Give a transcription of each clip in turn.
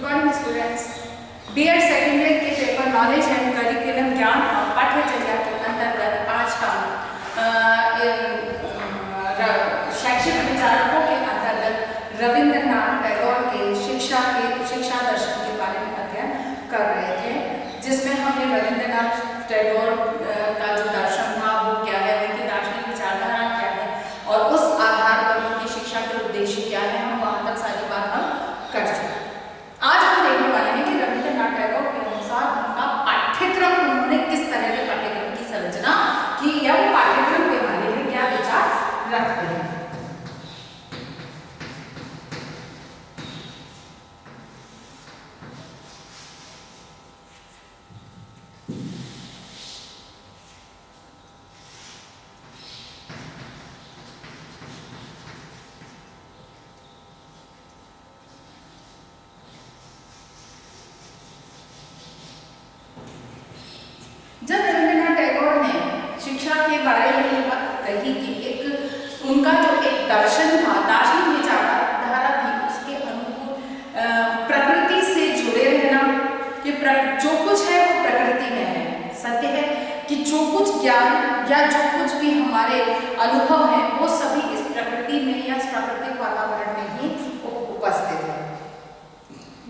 Good morning students. BEd second year के paper knowledge and curriculum ज्ञान और पाठ्यचर्या के अंतर्गत आज का शैक्षिक विचारकों के अंतर्गत रविंद्रनाथ टैगोर के शिक्षा दर्शन के बारे में अध्ययन कर रहे थे, जिसमें हमने रविंद्रनाथ टैगोर का जो दर्शन था वो क्या है, उनकी दार्शनिक विचारधारा क्या है और उस आधार पर उनकी शिक्षा के उद्देश्य क्या है, हम वहां तक सारी बात हम कर चुके। आज हम देखने वाले हैं कि रविंद्रनाथ टैगोर के अनुसार उनका पाठ्यक्रम, उन्होंने किस तरह के पाठ्यक्रम की संरचना की या वो पाठ्यक्रम के बारे में क्या विचार रखते हैं। जब रविंद्रनाथ टैगोर ने शिक्षा के बारे में ये बात कही कि एक उनका जो एक दर्शन था, दार्शनिक विचारधारा थी, उसके अनुकूल प्रकृति से जुड़े रहना, कि जो कुछ है वो प्रकृति में है। सत्य है कि जो कुछ ज्ञान या जो कुछ भी हमारे अनुभव है वो सभी इस प्रकृति में या इस प्राकृतिक वातावरण में ही उपस्थित है।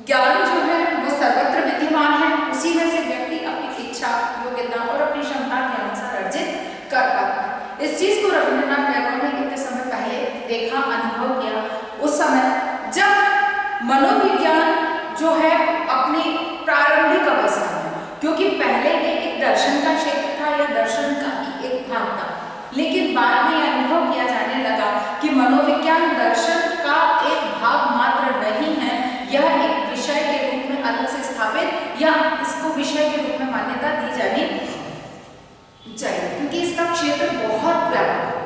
ज्ञान जो है वो सर्वत्र विद्यमान है, उसी में से व्यक्ति अपनी इच्छा, योग्यता और अपनी क्षमता के अनुसार अर्जित कर पाता है। इस चीज को रविंद्रनाथ टैगोर ने कितने समय पहले देखा, अनुभव किया, उस समय जब मनोविज्ञान जो है अपनी प्रारंभिक अवस्था में, क्योंकि पहले ये एक दर्शन का क्षेत्र था या दर्शन का ही एक भाग था, लेकिन बाद में यह अनुभव किया जाने लगा कि मनोविज्ञान दर्शन का एक भाग मात्र नहीं है, यह एक विषय के रूप में अलग से स्थापित या इसको विषय के रूप में मान्यता दी जानी चाहिए, क्योंकि इसका क्षेत्र बहुत व्यापक है।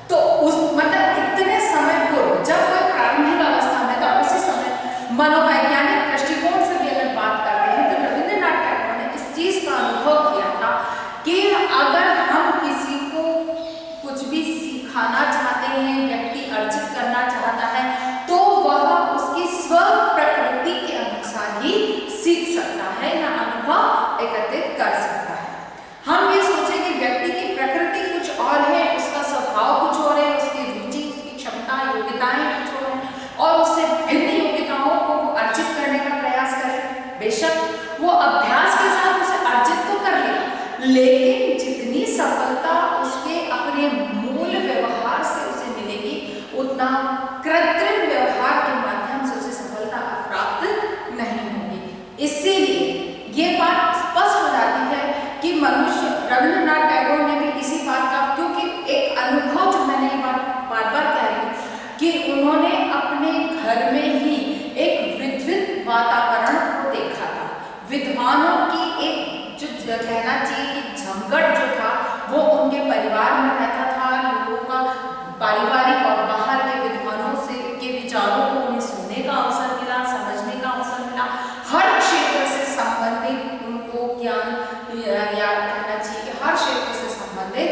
तो उस मतलब इतने समय पूर्व जब वो प्रारंभिक अवस्था में था, उसी समय मनोवैज्ञानिक दृष्टिकोण से भी अगर बात करते हैं तो रविंद्रनाथ टैगोर ने इस चीज का अनुभव किया था कि अगर हम किसी को कुछ भी सिखाना चाहते हैं, व्यक्ति अर्जित करना चाहता है, तो वह उसकी स्व प्रकृति के अनुसार ही सीख सकता है या अनुभव एकत्रित कर सकता है। हम ये सोचें कि व्यक्ति की प्रकृति कुछ और है, उसका स्वभाव कुछ और है, उसकी रुचि, उसकी क्षमता, योग्यताएं कुछ और है और उससे भिन्न योग्यताओं को वो अर्जित करने का प्रयास करे। बेशक वो अभ्यास के साथ उसे अर्जित तो कर लेगा, लेकिन जितनी सफलता उसके अपने मूल व्यवहार से उसे मिलेगी, उतना कृत्रिम व्यवहार के माध्यम से उसे सफलता प्राप्त नहीं होगी। इसीलिए ये बात स्पष्ट हो जाती है कि मनुष्य, रविंद्रनाथ टैगोर ने भी इसी बात का, क्योंकि एक अनुभव जो मैंने ये बात बार बार कह रही हूँ कि उन्होंने अपने घर में ही एक विद्वत वातावरण को देखा था। विद्वानों की एक जो कहना चाहिए कि झंगट जो था वो उनके परिवार में रहता था। लोगों का पारिवारिक और बाहर के विद्वानों से के विचारों को उन्हें सुनने का अवसर मिला, समझने का अवसर मिला। हर क्षेत्र से संबंधित उनको ज्ञान या कहना चाहिए कि हर क्षेत्र से संबंधित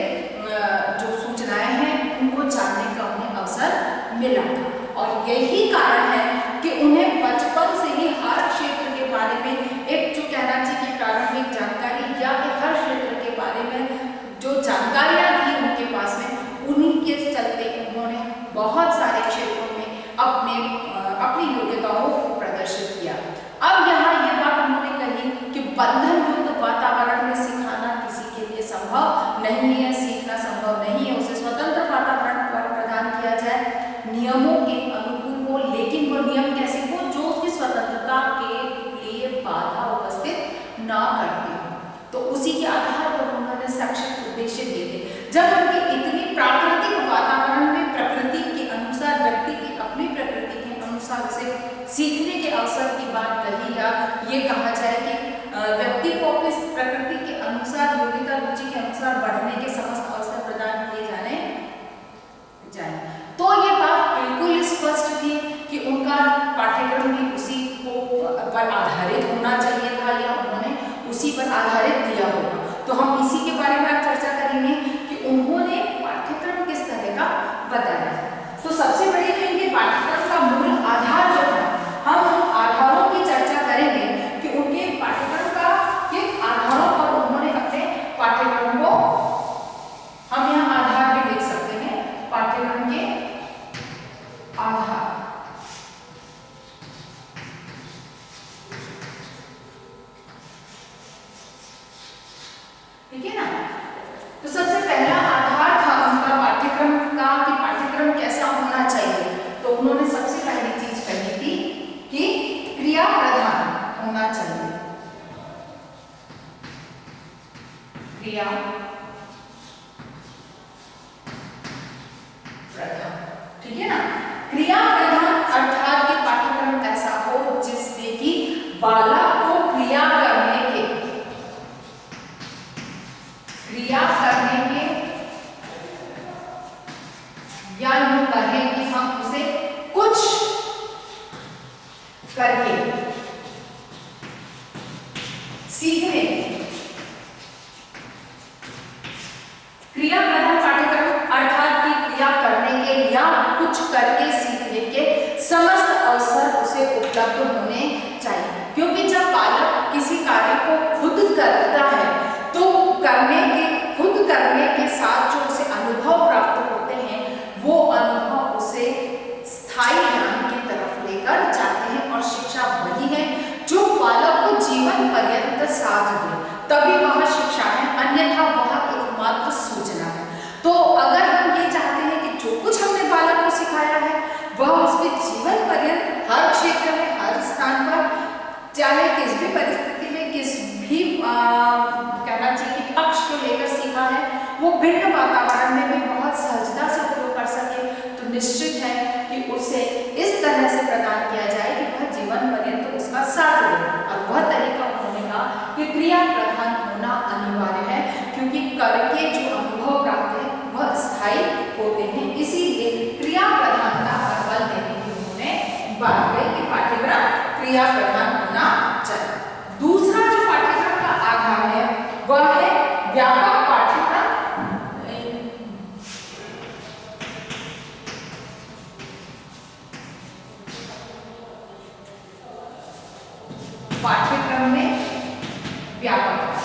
जो सूचनाएं हैं उनको जानने का उन्हें अवसर मिला था। और यही कारण है कि उन्हें बचपन से ही हर क्षेत्र के बारे में एक जो कहना चाहिए कि प्रारंभिक जानकारी या हर क्षेत्र के बारे में जो जानकारियां थी उनके पास में, उन्हीं के चलते उन्होंने बहुत सारे क्षेत्रों में अपनी योग्यताओं को प्रदर्शित किया। अब यहाँ ये बात उन्होंने कही कि बंधन युक्त वातावरण में सिखाना किसी के लिए संभव नहीं है, सीखना संभव नहीं है। उसे स्वतंत्र वातावरण प्रदान किया जाए, नियमों के अनुकूल हो, लेकिन वो नियम कैसे हो जो उसकी स्वतंत्रता के लिए बाधा उपस्थित ना करते हो। तो उसी के आधार पर उन्होंने शैक्षिक उद्देश्य दिए थे। जब उनकी इतनी प्राकृतिक वातावरण में प्रकृति के अनुसार, व्यक्ति की अपनी प्रकृति के अनुसार उसे सीखने के अवसर की बात कही, या ये कहा जाए कि व्यक्ति को अपनी प्रकृति के अनुसार, योग्यता, रुचि के अनुसार बढ़ने के समस्त अवसर प्रदान किए जाने जाए, तो ये बात बिल्कुल स्पष्ट थी कि उनका पाठ्यक्रम भी उसी पर आधारित होना चाहिए था या उन्होंने उसी पर आधारित दिया होगा। तो हम इसी के बारे में आज चर्चा करेंगे कि उन्होंने पाठ्यक्रम किस तरह का बताया। तो सबसे बड़ी जो इनके पाठ्यक्रम का मूल आधार जो है, हम आधारों की चर्चा क्रिया प्रधान, ठीक है ना। क्रिया प्रधान अर्थात कि पाठ्यक्रम ऐसा हो जिसमें कि बालक को क्रिया करने के या यूं कहें कि हम उसे कुछ करके सीखने, क्रिया प्रधान पाठ्यक्रम अर्थात कि क्रिया करने के या कुछ करके सीखने के समस्त अवसर उसे उपलब्ध होने चाहिए। क्योंकि जब बालक किसी कार्य को खुद करता है तो खुद करने के साथ जो उसे अनुभव प्राप्त होते हैं वो अनुभव उसे स्थायी ज्ञान की तरफ लेकर जाते हैं और शिक्षा वही है जो बालक को जीवन पर्यंत साथ दे, तभी वह शिक्षा है, अन्यथा वह एकमात्र सूचना है। तो अगर हम ये चाहते हैं कि जो कुछ हमने बालक को सिखाया है वह उसके जीवन पर्यंत हर क्षेत्र में, हर स्थान पर, चाहे किस भी परिस्थिति में, किस भी कहना चाहिए कि पक्ष को लेकर सीखा है, वो भिन्न वातावरण में भी बहुत सहजता से उपयोग कर सके, तो निश्चित है कि उसे इस तरह से प्रदान किया जाए कि वह जीवन पर्यंत उसका साथ दे। और वह तरीका उन्होंने कहा कि क्रिया प्रधान होना अनिवार्य है, क्योंकि करके जो अनुभव प्राप्त है वह स्थायी होते हैं। इसीलिए क्रिया प्रधानता पर बल देने की उन्होंने बात कही कि पाठ्यक्रम क्रिया प्रधान होना चाहिए। दूसरा जो पाठ्यक्रम का आधार है वह है व्यापक पाठ्यक्रम। पाठ्यक्रम में व्यापकता,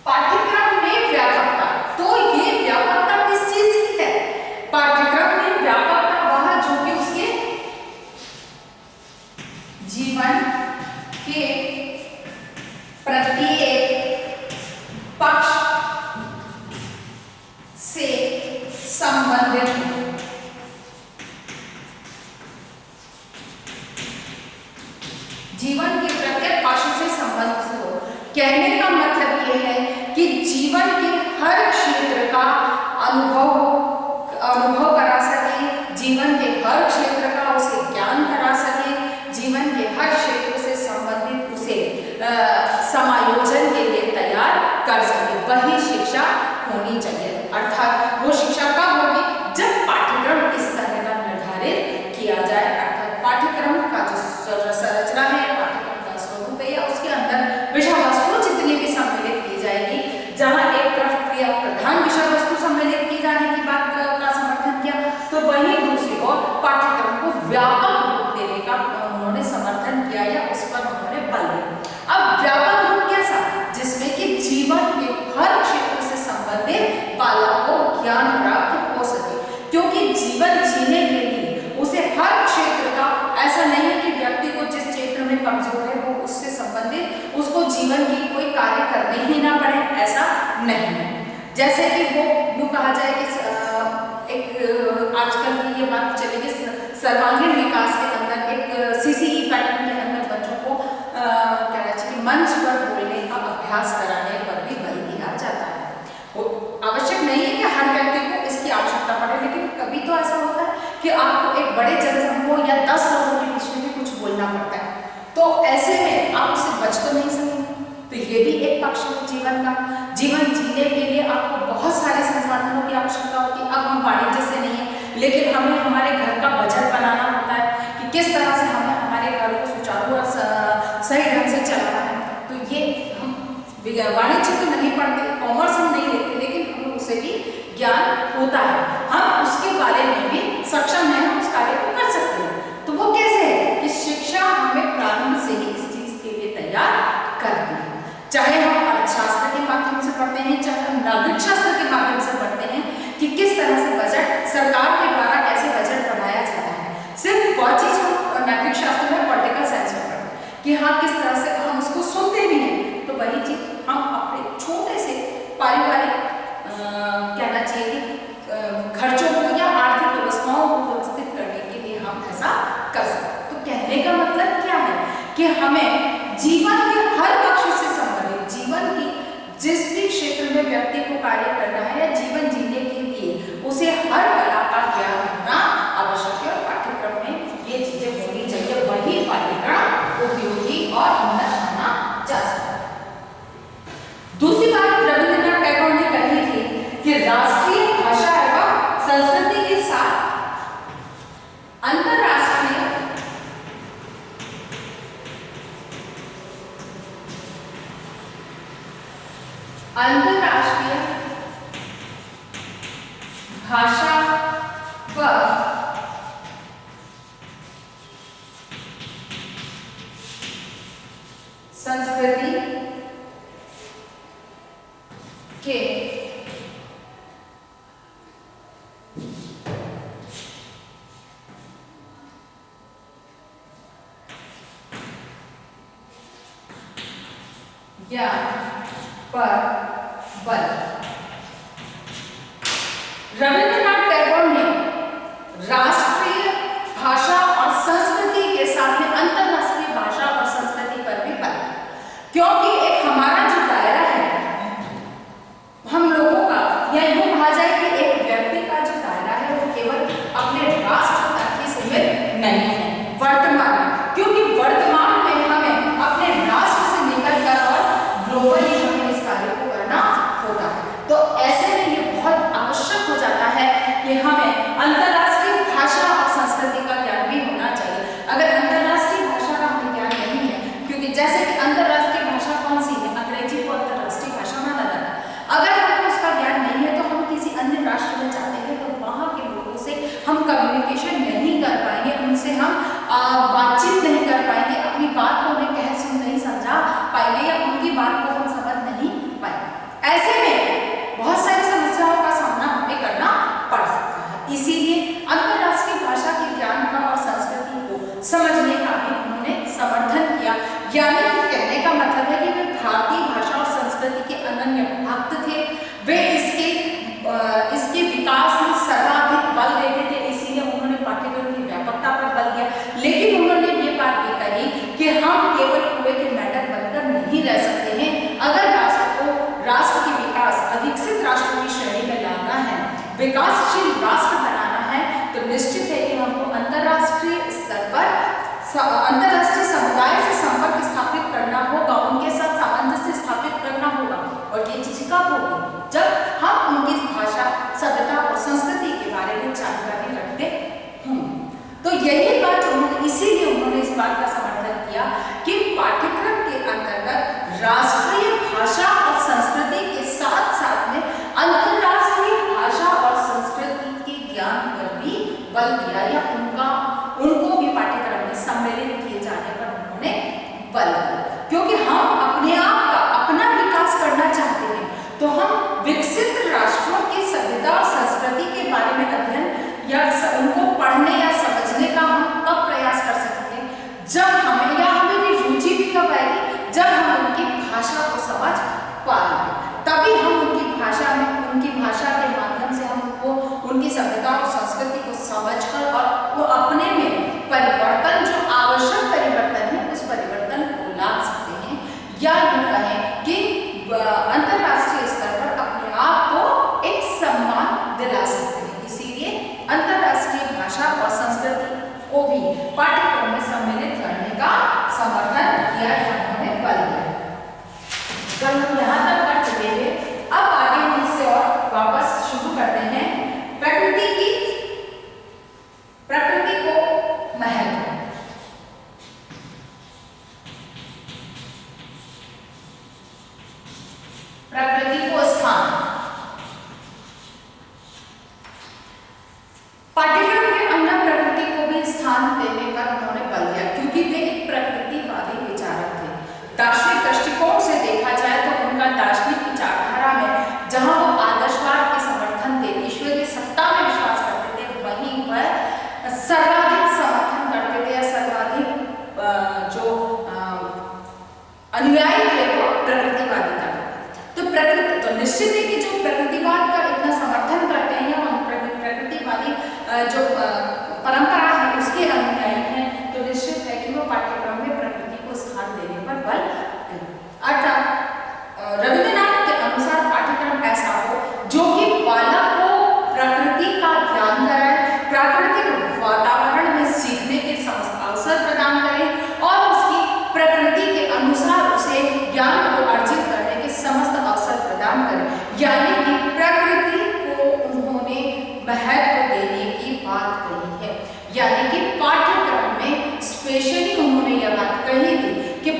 पाठ्यक्रम में व्यापकता, तो ये व्यापकता किस चीज की है? पाठ्यक्रम में व्यापकता वह जो कि उसके जीवन के प्रत्येक पक्ष से संबंधित हो। जीवन के प्रत्येक पक्ष से संबंधित हो। कहने का मतलब यह है कि जीवन के हर क्षेत्र का अनुभव करा सके, जीवन के हर क्षेत्र का उसे ज्ञान करा सके, जीवन के हर क्षेत्र से संबंधित उसे समायोजन के लिए तैयार कर सके, वही शिक्षा होनी चाहिए। अर्थात वो शिक्षा कब होगी? जब पाठ्यक्रम इस तरह का निर्धारित किया जाए, अर्थात पाठ्यक्रम का जो संरचना है, पाठ्यक्रम का स्वरूप है, या उसके अंदर विषय वस्तु जितनी भी सम्मिलित की जाएगी, जहां एक तरफ क्रिया प्रधान विषय वस्तु सम्मिलित की जाने की बात का समर्थन किया, तो वहीं दूसरी ओर पाठ्यक्रम को व्यापक रूप देने का उन्होंने समर्थन किया या उस पर उन्होंने बल दिया। अब व्यापक रूप कैसा? जिसमें कि जीवन के हर क्षेत्र से संबंधित बालक को ज्ञान प्राप्त हो सके, क्योंकि जीवन जीने के लिए उसे हर क्षेत्र का, ऐसा नहीं है कि व्यक्ति को जिस क्षेत्र में कमजोर है वो उससे संबंधित उसको जीवन की कोई कार्य करने ही ना पड़े, ऐसा नहीं है। जैसे कि वो यूँ कहा जाए कि एक आजकल की ये बात चलेगी सर्वांगीण विकास के अंदर एक CCE पैटर्न के अंदर बच्चों को कहना चाहिए मंच पर बोलने का अभ्यास कराने पर भी बल दिया जाता है। वो आवश्यक नहीं है कि हर व्यक्ति को इसकी आवश्यकता पड़े, लेकिन कभी तो ऐसा होता है कि आपको एक बड़े जनसमूह या 10 लोगों के बीच में भी कुछ बोलना पड़ता है, तो ऐसे में आप उससे बच तो नहीं सकेंगे। तो ये भी एक पक्ष है जीवन का। जीवन जीने के लिए आपको बहुत सारे संसाधनों की आवश्यकता होती है। अब हम वाणिज्य से नहीं है, लेकिन हमें हमारे घर का बजट बनाना होता है कि किस तरह से हमें हमारे घर को सुचारू और सही ढंग से चलाना है। तो ये हम वाणिज्य तो नहीं पढ़ते, कॉमर्स हम नहीं लेते, लेकिन हमें उससे भी ज्ञान होता है, हम उसके बारे में भी सक्षम हैं, हम उस कार्य को कर सकते हैं। तो वो कैसे है कि शिक्षा हमें प्रारंभ से ही इस चीज के लिए तैयार करती है। चाहे हम अर्थशास्त्र के माध्यम से पढ़ते हैं, चाहे हम नागरिक शास्त्र के माध्यम से पढ़ते हैं कि किस तरह से बजट सरकार के द्वारा कैसे बजट बनाया जाता है। सिर्फ वह चीज हम नागरिक शास्त्र में, पॉलिटिकल साइंस में पढ़ते हैं कि हाँ किस तरह से हम उसको सुनते भी हैं, तो वही चीज हम अपने छोटे से पारिवारिक कहना चाहिए कि खर्चों को या आर्थिक व्यवस्थाओं को व्यवस्थित करने के लिए हम ऐसा कर सकते हैं। तो कहने का मतलब क्या है कि हमें जीवन के हर पक्ष से संबंधित, जीवन की जिस भी क्षेत्र में व्यक्ति को कार्य करना है या जीवन जीने के लिए उसे हर कला का ज्ञान होना आवश्यक है और पाठ्यक्रम में ये चीजें होनी चाहिए, वही पाठ्यक्रम उपयोगी और उन्नत माना जा सकता है। दूसरी बात रविंद्रनाथ टैगोर ने कही थी कि राष्ट्रीय भाषा एवं संस्कृति के साथ अंतरराष्ट्रीय भाषा व संस्कृति के ज्ञान पर बल। रविंद्रनाथ टैगोर ने राष्ट्रीय भाषा और संस्कृति के साथ में अंतरराष्ट्रीय भाषा और संस्कृति पर भी बल, क्योंकि एक हमारा जो दायरा है हम लोगों का, या यूं कहा जाए कि एक व्यक्ति का जो दायरा है वो केवल अपने राष्ट्र तक ही सीमित नहीं है वर्तमान में, क्योंकि वर्तमान में हमें अपने राष्ट्र से निकलकर और ग्लोबली हमें इस कार्य को करना होता है। तो ऐसे में ये बहुत आवश्यक हो जाता है कि हमें अंतरराष्ट्रीय भाषा और संस्कृति का ज्ञान भी होना चाहिए। अगर अंतरराष्ट्रीय भाषा का हमें ज्ञान नहीं है, क्योंकि जैसे कि अंतरराष्ट्रीय भाषा कौन सी है, अंग्रेजी को अंतरराष्ट्रीय भाषा माना जाता है। अगर हमें उसका ज्ञान नहीं है तो हम किसी अन्य राष्ट्र में जाते हैं तो वहाँ के लोगों से हम कम्युनिकेशन नहीं कर पाएंगे, उनसे हम बातचीत नहीं कर पाएंगे, अपनी बात को उन्हें कह सुन नहीं समझा पाएंगे या उनकी बात को हम समझ नहीं पाएंगे। ऐसे में बहुत सारी समस्याओं का सामना हमें करना पड़ सकता है। इसीलिए अंतरराष्ट्रीय भाषा के ज्ञान का और संस्कृति को समझने का भी उन्होंने समर्थन किया। यानी कहने का मतलब है कि वे भारतीय भाषा और संस्कृति के अनन्य भक्त थे, वे इसके विकास में सर्वाधिक बल देते थे, इसीलिए उन्होंने पाठ्यक्रम की व्यापकता पर बल दिया। लेकिन उन्होंने ये बात भी कही कि हम केवल कुएं के मेंढक बनकर नहीं रह सकते हैं। अगर राष्ट्र की विकास अविकसित राष्ट्रों की श्रेणी में लाना है, विकासशील राष्ट्र बनाना है, तो निश्चित है कि हमको अंतरराष्ट्रीय स्तर पर अंतरराष्ट्रीय समुदाय से संपर्क स्थापित करना होगा, उनके साथ सामंजस्य स्थापित करना होगा। और ये चीज कब होगी? जब हम उनकी भाषा, सभ्यता और संस्कृति के बारे में जानकारी रखते होंगे। तो यही बात इसीलिए उन्होंने इस बात का समर्थन किया कि पाठ्यक्रम के अंतर्गत राष्ट्रीय भाषा और संस्कृति के साथ साथ में अंतरराष्ट्रीय भाषा और संस्कृति के ज्ञान पर भी बल दिया, या उनको भी पाठ्यक्रम में सम्मिलित किए जाने पर उन्होंने बल दिया। क्योंकि हम अपने आप का अपना विकास करना चाहते हैं तो हम विकसित राष्ट्रों की सभ्यता और संस्कृति के बारे में अध्ययन या उनको पढ़ने या समझने का हम कब प्रयास कर सकते हैं? जब हमें भी रुचि भी कब आएगी? जब हम उनकी भाषा को समझ पाएंगे, तभी हम उनकी भाषा के माध्यम से हम उनकी सभ्यता और संस्कृति को समझकर और वो अपने में परिवर्तन, जो आवश्यक परिवर्तन है, उस परिवर्तन को ला सकते हैं, या यूं कहें कि अंतरराष्ट्रीय स्तर पर अपने आप को एक सम्मान दिला सकते हैं। इसीलिए अंतरराष्ट्रीय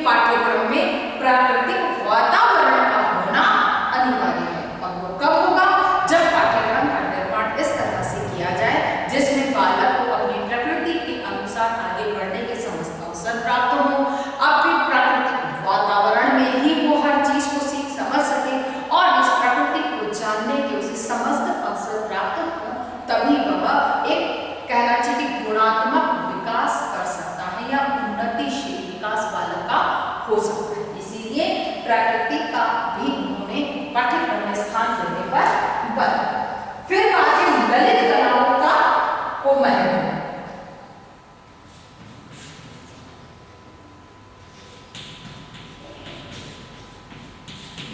पाठ्यक्रम में प्राकृतिक वातावरण का होना अनिवार्य है। और वो कब होगा? जब पाठ्यक्रम का निर्माण इस तरह से किया जाए जिसमें बालक को अपनी प्रकृति के अनुसार आगे बढ़ने के समस्त अवसर प्राप्त हो, अपने प्राकृतिक वातावरण में ही वो हर चीज को सीख समझ सके और इस प्रकृति को जानने के उसे समस्त अवसर प्राप्त हो, तभी वह एक कहना चाहिए कि गुणात्मक विकास कर सकता है या उन्नतिशील विकास बालक का हो सकता है। इसीलिए प्रकृति का भी उन्होंने पाठ्यक्रम में स्थान देने पर बल। फिर बात है ललित कलाओं का को महत्व।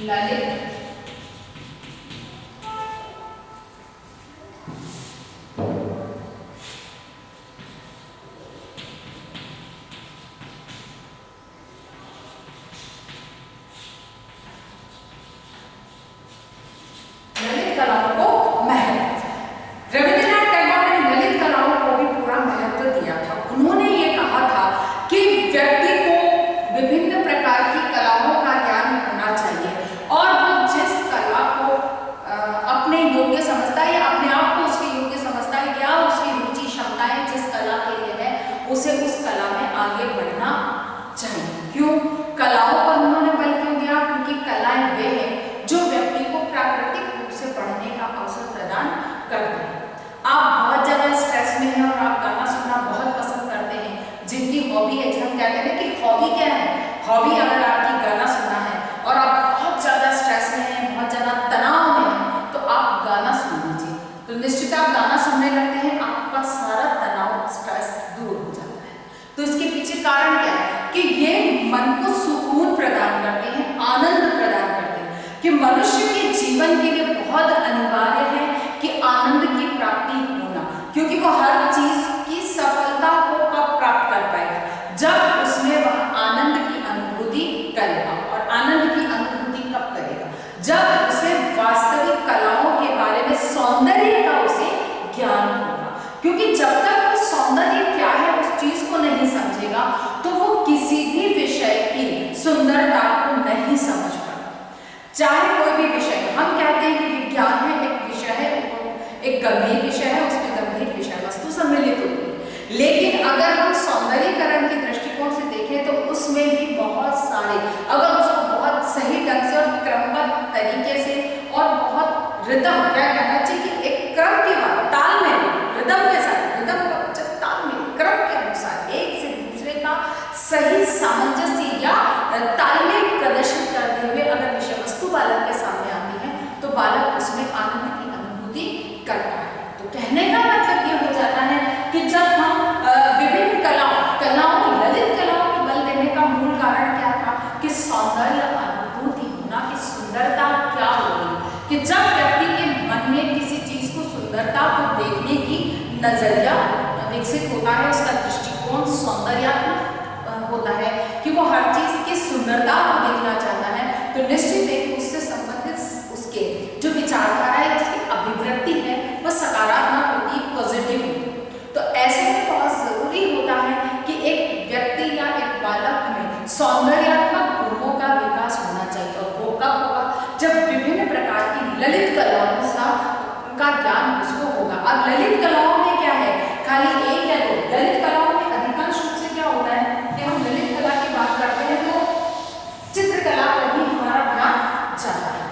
ललित कलाओं को महत्व। रविंद्रनाथ टैगोर ने ललित कलाओं को भी पूरा महत्व दिया था। उन्होंने ये कहा था कि व्यक्ति को विभिन्न प्रकार की कलाओं का ज्ञान होना चाहिए और वो जिस कला को अपने योग्य समझता है या अपने आप को उसके योग्य समझता है या उसकी रुचि क्षमताएं जिस कला के लिए है उसे उस कला में आगे बढ़ना चाहिए। क्यों कलाओं पर उन्होंने बल क्यों दिया? क्योंकि कलाएं वे हैं जो व्यक्ति को प्राकृतिक से पढ़ने का अवसर प्रदान करते हैं। आप बहुत ज्यादा स्ट्रेस में हैं और आप गाना सुनना बहुत पसंद करते हैं, जिनकी हॉबी है, हम कहते हैं कि हॉबी क्या है? हॉबी अगर आपकी गाना सुनना है और आप बहुत ज्यादा स्ट्रेस में हैं, बहुत ज्यादा तनाव में हैं, तो आप गाना सुन लीजिए, तो निश्चित आप गाना सुनने लगते हैं, आपका सारा तनाव स्ट्रेस दूर हो जाता है। तो इसके पीछे कारण क्या है? कि ये मन को सुकून प्रदान करते हैं, आनंद प्रदान करते हैं, कि मनुष्य के जीवन के लिए बहुत अनिवार्य है कि आनंद की प्राप्ति होना, क्योंकि वो हर चीज की सफलता को कब प्राप्त कर पाएगा? जब उसमें वह आनंद की अनुभूति करेगा। और आनंद की अनुभूति कब करेगा? जब उसे वास्तविक कलाओं के बारे में, सौंदर्य का उसे ज्ञान होगा। क्योंकि जब तक वो सौंदर्य क्या है उस चीज को नहीं समझेगा तो वो किसी भी विषय की सुंदरता को नहीं समझ पाएगा। चाहे कोई भी विषय, हम कहते हैं कि विज्ञान है, एक विषय है, एक गंभीर विषय है, उसमें गंभीर विषय वस्तु सम्मिलित होती है। लेकिन अगर हम सौंदर्यीकरण के दृष्टिकोण से देखें तो उसमें भी बहुत सारे, अगर उसको बहुत सही ढंग से और क्रमबद्ध तरीके से और बहुत रिदम, क्या कहना चाहिए कि एक क्रम के बाद तालमेल, रिदम के साथ, रिदम का तालमेल, क्रम के अनुसार एक से दूसरे का सही सामंजस्य या तालमेल प्रदर्शित करते हुए अगर विषय वस्तु बालक के सामने आती है तो बालक उसमें आनंद की अनुभूति करता है। तो कहने का मतलब ये हो जाता है कि जब हम विभिन्न कलाओं ललित कलाओं को बल देने का मूल कारण क्या था? कि सौंदर्य अनुभूति होना, कि सुंदरता क्या होगी, कि जब व्यक्ति के मन में किसी चीज को, सुंदरता को देखने की नजरिया विकसित होता है, उसका दृष्टिकोण सौंदर्यात्मक होता है, कि वो हर चीज की सुंदरता को देखना चाहता है, तो निश्चित है कि उससे संबंधित उसके जो विचारधारा है, उसकी अभिव्यक्ति है, वह सकारात्मक होती है, पॉजिटिव होती है। तो ऐसे में बहुत जरूरी होता है कि एक व्यक्ति या एक बालक में सौंदर्यात्मक गुणों का विकास होना चाहिए। और वो कब होगा? जब विभिन्न प्रकार की ललित कलाओं का ज्ञान उसको होगा। अब ललित कलाओं में क्या है? खाली एक या दो ललित कलाओं में अधिकांश रूप से क्या होता है कि हम ललित कला की बात करते हैं तो चित्रकला पर ही हमारा ध्यान जाता है।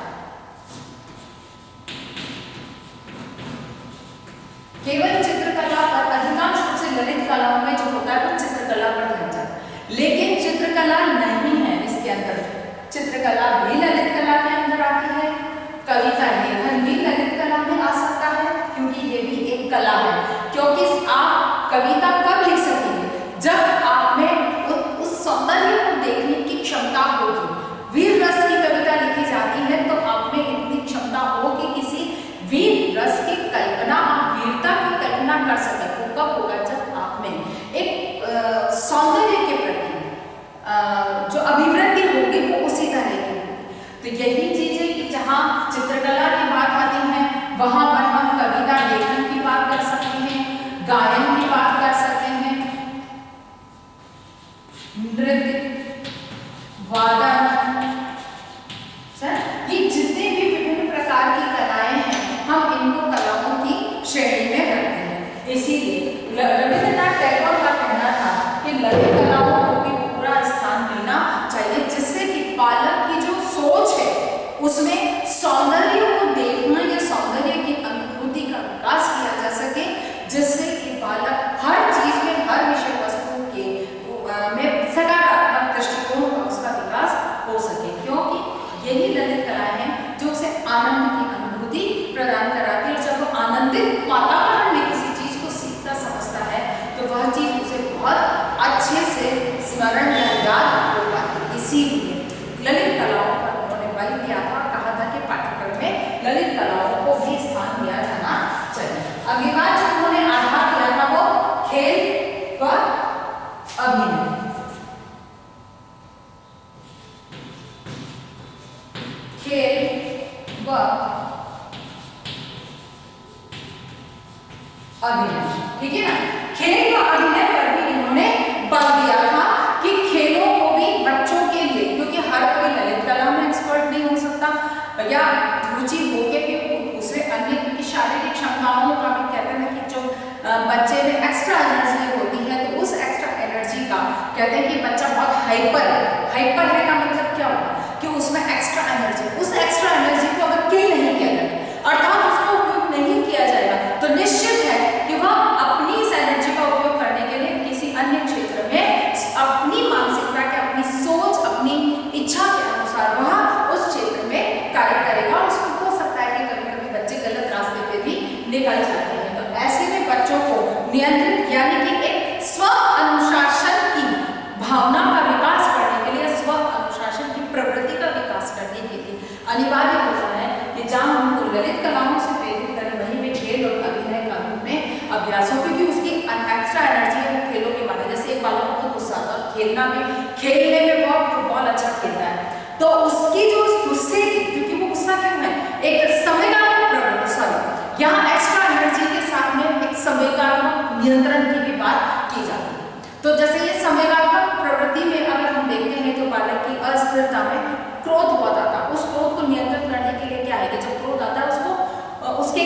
केवल चित्रकला पर, अधिकांश रूप से ललित कलाओं में जो होता है वो चित्रकला पर ध्यान जाता है। लेकिन चित्रकला नहीं है इसके अंदर। चित्रकला भी ललित कला के अंदर आती है, कविता लेखन भी ललित कला में आ सकता है, क्योंकि ये भी एक कला है। क्योंकि आप कविता कब लिख सकेंगे? जब आप में उस सौंदर्य को देखने की क्षमता होगी। वीर रस की कविता लिखी जाती है तो आप में इतनी क्षमता हो कि किसी वीर रस की कल्पना, आप वीरता की कल्पना कर सके। वो कब होगा? जब आप में एक सौंदर्य के प्रति जो अभिवृत्ति होगी वो उसी तरह की होगी। तो यही चीज है कि जहाँ चित्रकला की बात आती है वहां पर हम कविता लेखन की बात कर सकते हैं, गायन की बात कर सकते हैं, नृत्य, वह चीज उसे बहुत अच्छे से स्मरण या याद हो पाती। इसीलिए ललित कलाओं पर उन्होंने बल दिया था, कहा था कि पाठ्यक्रम में ललित कलाओं को भी स्थान दिया जाना चाहिए। अगली बात जो उन्होंने आधार दिया था वो खेल व अभिनय। खेल व अभिनय, ठीक है ना। खेल व अभिनय पर भी इन्होंने बल दिया था कि खेलों को भी बच्चों के लिए, क्योंकि हर कोई ललित कला में एक्सपर्ट नहीं हो सकता या रुचि होके भी वो दूसरे अन्य, क्योंकि शारीरिक क्षमताओं का भी कहते हैं कि जो बच्चे में एक्स्ट्रा एनर्जी होती है, तो उस एक्स्ट्रा एनर्जी का कहते हैं कि बच्चा बहुत हाइपर है का मतलब क्या होगा कि उसमें एक्स्ट्रा एनर्जी, उस एक्स्ट्रा एनर्जी को अगर किल नहीं किया जाए अर्थात उसका उपयोग नहीं किया जाएगा, तो निश्चित है कि वह अपनी इस एनर्जी का उपयोग करने के लिए किसी अन्य क्षेत्र में अपनी मानसिकता के, अपनी सोच, अपनी इच्छा के अनुसार वह उस क्षेत्र में कार्य करेगा। और उसको हो सकता है कि कभी-कभी बच्चे गलत रास्ते पे भी निकल जाते हैं। तो ऐसे में बच्चों को नियंत्रित यानी कि एक स्व अनुशासन की भावना का विकास करने के लिए, स्व अनुशासन की प्रवृत्ति का विकास करने के लिए अनिवार्य होता है कि जहाँ हमको ललित कलाओं से प्रेरित करें, वहीं में खेल और अभिनय का रूप में अभ्यास हो, क्योंकि उसकी एक्स्ट्रा एनर्जी है वो खेलों के बारे में। जैसे एक बालक को बहुत गुस्सा आता है, खेलने में बहुत फुटबॉल अच्छा खेलता है, तो उसकी जो गुस्से की, क्योंकि वो गुस्सा क्यों है, एक संवेगात्मक प्रवृत्ति, सॉरी यहाँ एक्स्ट्रा एनर्जी के साथ में एक संवेगात्मक नियंत्रण की भी बात की जाती है। तो जैसे ये संवेगात्मक प्रवृत्ति में अगर हम देखते हैं तो बालक की अस्थिरता में क्रोध बहुत आता है, उस क्रोध को नियंत्रित करने के लिए क्या है कि जब क्रोध आता है उसको उसके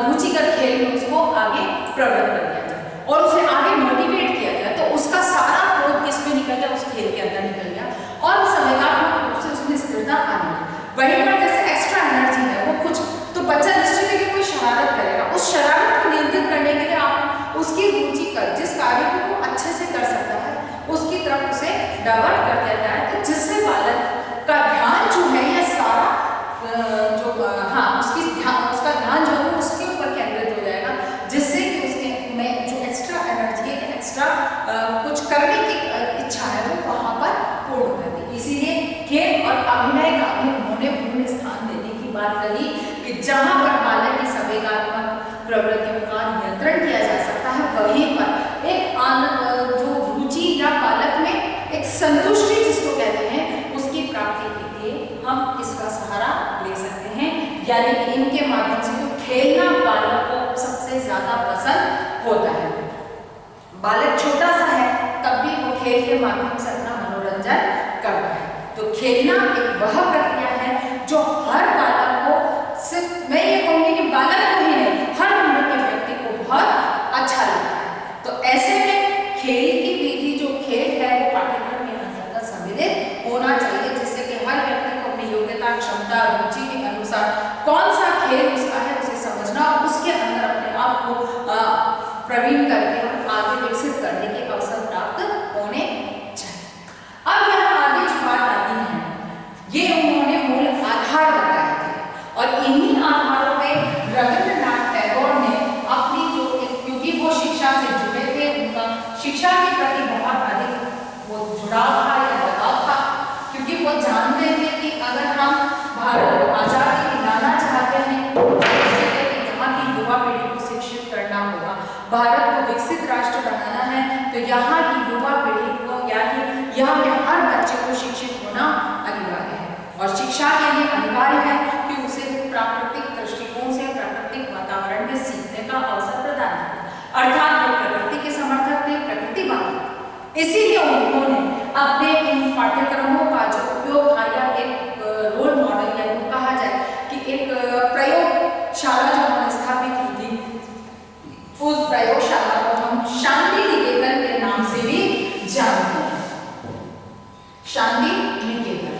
रुचिकर खेल में उसको आगे प्रवृत्त कर दिया जाए और उसे आगे मोटिवेट किया जाए, तो उसका सारा क्रोध किस में निकल गया, उस खेल के अंदर निकल गया और संवेगात्मक रूप से उसमें स्थिरता आ गई। वहीं पर जैसे एक्स्ट्रा एनर्जी है वो कुछ, तो बच्चा निश्चित है कि कोई शरारत करेगा, उस शरारत को नियंत्रित करने के लिए आप उसकी रुचि कर, जिस कार्य को वो अच्छे से कर सकता है उसकी तरफ उसे डाइवर्ट कर दिया जाए, तो जिससे बालक का ध्यान जो है ये सारा उसका ध्यान जो है उसके ऊपर केंद्रित हो जाएगा, जिससे कि उसके में जो एक्स्ट्रा एनर्जी है, एक्स्ट्रा कुछ करने की इच्छा है वो वहाँ पर पूर्ण कर दी। इसीलिए खेल और अभिनय का भी उन्होंने पूर्ण स्थान देने की बात कही कि जहाँ पर बालक की संवेगात्मक प्रवृत्तियों का नियंत्रण किया जा सकता है, वहीं पर एक जो रुचि या बालक में एक संतुष्टि जिसको कहते हैं उसकी प्राप्ति के लिए हम इसका सहारा ले सकते हैं। यानी कि इनके माध्यम से जो खेलना बालक को सबसे ज्यादा पसंद होता है। बालक छोटा सा है तब भी वो खेल के माध्यम से अपना मनोरंजन करता है। तो खेलना एक वह प्रक्रिया है जो हर बालक को, सिर्फ मैं ये कहूँगी कि बालक को ही नहीं, हर उम्र के व्यक्ति को बहुत अच्छा लगता है। तो ऐसे में खेल की विधि, जो खेल है वो पाठ्यक्रम के अंतर्गत सम्मिलित होना चाहिए, जिससे कि हर व्यक्ति को अपनी योग्यता, क्षमता, रुचि के अनुसार कौन सा खेल उसका है उसे समझना, उसके अंदर अपने आप को प्रवीण करके और आगे विकसित करने के अवसर प्राप्त होने चाहिए। अब यहाँ आगे जो बात आती है ये उन्होंने मूल आधार बताए थे और इन्हीं आधारों पे रविंद्रनाथ टैगोर ने अपनी जो, क्योंकि वो शिक्षा से जुड़े थे, उनका शिक्षा के प्रति बहुत अधिक वो जुड़ाव था या लगाव था, क्योंकि वो जानते थे कि अगर हम भारत को आजादी दिलाना चाहते हैं, जहाँ की युवा पीढ़ी को शिक्षित करना होगा, भारत को विकसित राष्ट्र बनाना है, तो यहाँ की युवा पीढ़ी को यानी यहाँ के हर बच्चे को शिक्षित होना अनिवार्य है। और शिक्षा के लिए अनिवार्य है कि उसे प्राकृतिक दृष्टिकोण से, प्राकृतिक वातावरण में सीखने का अवसर प्रदान करें, अर्थात वो प्रकृति के समर्थक थे, प्रतिभागी। इसीलिए उन्होंने अपने इन पाठ्यक्रमों का जो उपयोग था या एक रोल मॉडल या कहा जाए कि एक प्रयोगशाला जो उन्होंने स्थापित की थी, उस प्रयोगशाला को हम शांति निकेतन के नाम से भी जानते हैं। शांति निकेतन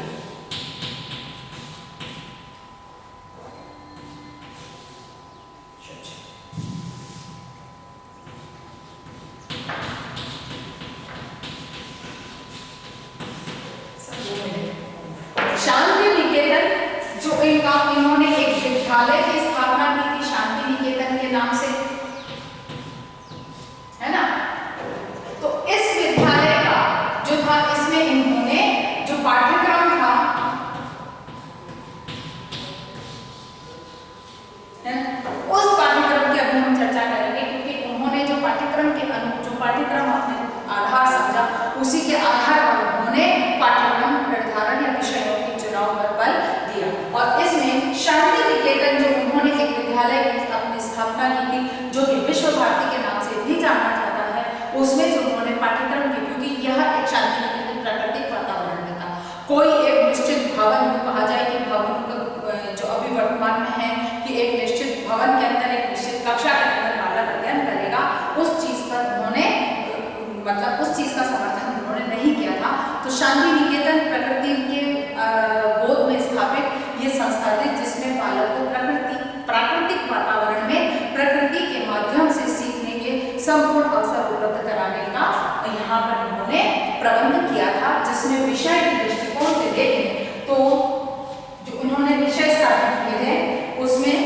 उसमें जो उन्होंने पाठ्यक्रम के, क्योंकि यह एक शांति निकेतन प्राकृतिक वातावरण में था, कोई एक निश्चित भवन में कहा जाए कि भवन जो अभी वर्तमान में है कि एक निश्चित भवन के अंदर एक निश्चित कक्षा के अंदर बालक अध्ययन करेगा, उस चीज पर उन्होंने मतलब उस चीज का समर्थन उन्होंने नहीं किया था। तो शांति निकेतन प्रकृति के गोद में स्थापित ये संस्था थी जिसमें बालक को प्राकृतिक वातावरण में प्रकृति के माध्यम से सीखने के संपूर्ण अवसर उपलब्ध कराने का यहाँ पर उन्होंने प्रबंध किया था, जिसमें विषय के दृष्टिकोण से देखें तो जो उन्होंने विषय स्थापित किए थे उसमें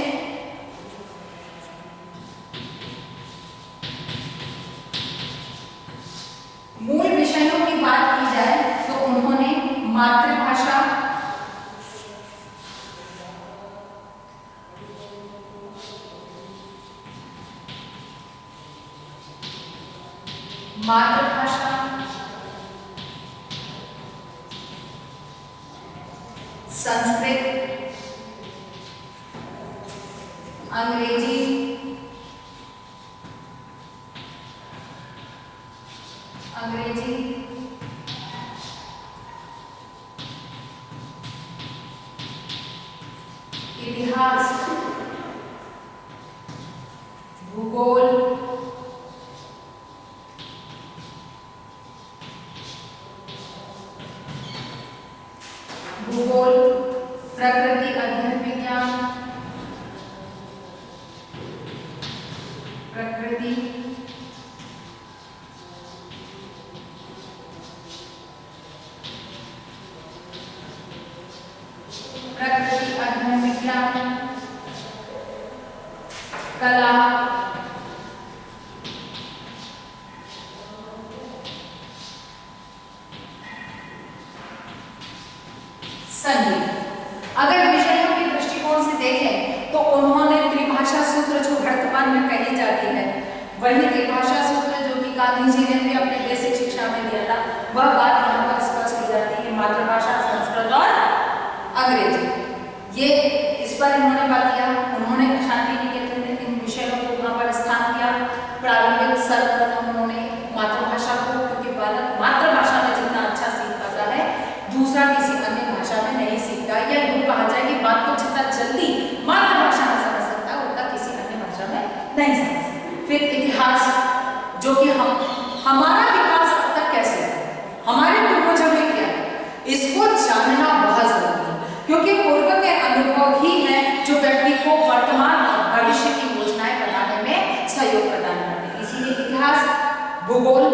मूल विषयों की बात की जाए तो उन्होंने मातृभाषा, संस्कृत, अंग्रेजी, इतिहास, भूगोल, प्रकृति अध्ययन विज्ञान, प्रकृति अध्ययन विज्ञान, कला, संगीत। अगर विषयों के दृष्टिकोण से देखें तो उन्होंने त्रिभाषा सूत्र जो वर्तमान में कही जाती है, वही त्रिभाषा सूत्र जो कि गांधी जी ने भी अपने बेसिक शिक्षा में दिया था, वह बात यहाँ पर स्पष्ट की जाती है। मातृभाषा संस्कृत और अंग्रेजी, ये इस पर इन्होंने बात किया। उन्होंने शांति निकेतन में इन विषयों को वहाँ पर स्थान दिया। प्रारंभिक सर्वप्रथम उन्होंने मातृभाषा को, क्योंकि बालक मातृभाषा में जितना अच्छा सीख पाता है दूसरा किसी अन्य भाषा में नहीं सीखता, या यूँ कहा जाए कि बात को जितना जल्दी मातृभाषा में समझ सकता है उतना किसी अन्य भाषा में नहीं समझ सकता। फिर इतिहास, जो कि हमारा विकास अब तक कैसे है, हमारे पूर्वजों ने क्या है, इसको जानना बहुत जरूरी है, क्योंकि पूर्व के अनुभव ही है जो व्यक्ति को वर्तमान और भविष्य की योजनाएं बनाने में सहयोग प्रदान करते हैं। इसीलिए इतिहास, भूगोल,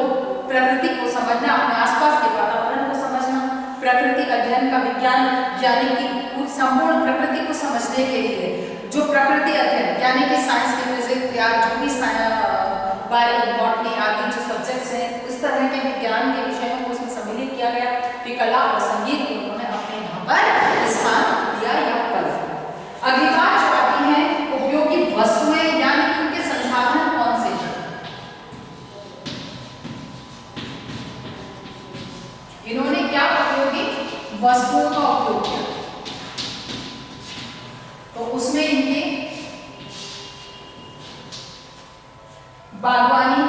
प्रकृति को समझना, अपने आसपास के वातावरण को समझना, प्रकृति अध्ययन का विज्ञान यानी कि संपूर्ण प्रकृति को समझने के लिए जो प्रकृति अध्ययन यानी कि साइंस के फिजिक्स या जो भी बायोलॉजी, बॉटनी आदि जो सब्जेक्ट्स हैं, इस तरह के विज्ञान के विषयों को उसमें सम्मिलित किया गया। फिर कला और संगीत को उन्होंने अपने यहाँ पर स्थान दिया या पद। अगली बात जो आती है उपयोगी वस्तुएं यानी कि उनके संसाधन कौन से हैं। इन्होंने क्या उपयोगी वस्तुओं का उपयोग किया, तो उसमें इनके बागवानी,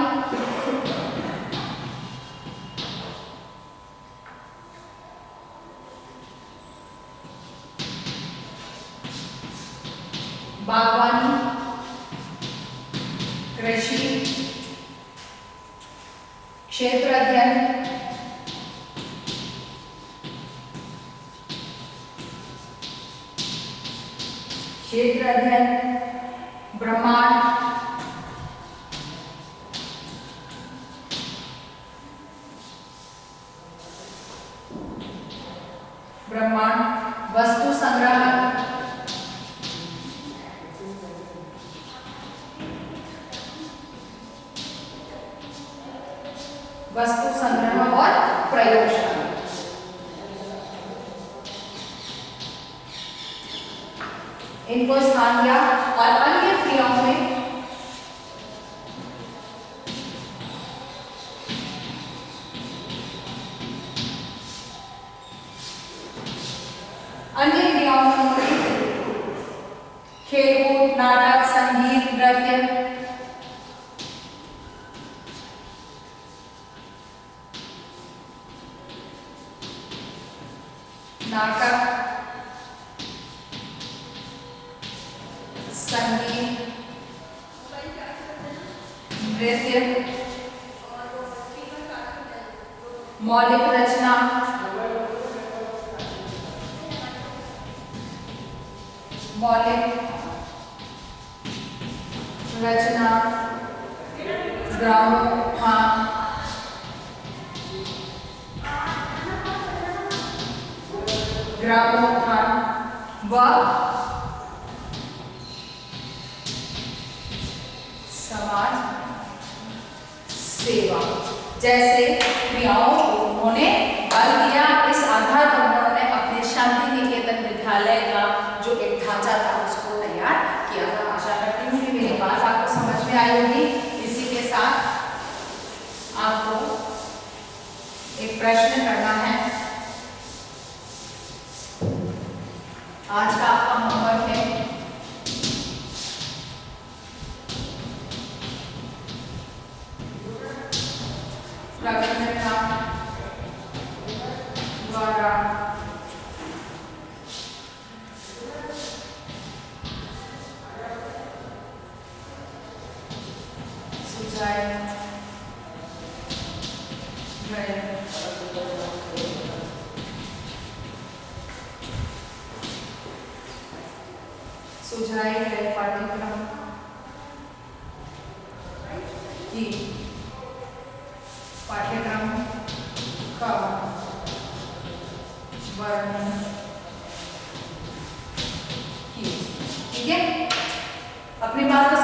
कृषि, क्षेत्र अध्ययन, ब्रह्मांड, वस्तु संग्रह, और प्रयोगशाला। इनको स्थान दिया। और अन्य क्रियाओं में खेलकूद, नाटक, संगीत, नृत्य, नाटक, संगीत, नृत्य, मौलिक रचना, ग्रामोफोन, व समाज सेवा जैसे क्रियाओं को उन्होंने बल दिया। इस आधार पर उन्होंने अपने शांति निकेतन विद्यालय का जो एक ढांचा था उसको तैयार किया था। आशा करती हूँ कि मेरी बात आपको समझ में आई होगी। इसी के साथ आपको एक प्रश्न करना है। आज का आपका होमवर्क है रविंद्रनाथ द्वारा सुझाए गए पाठ्यक्रम की पाठ्यक्रम का वर्णन कीजिए। ठीक है, अपनी बात को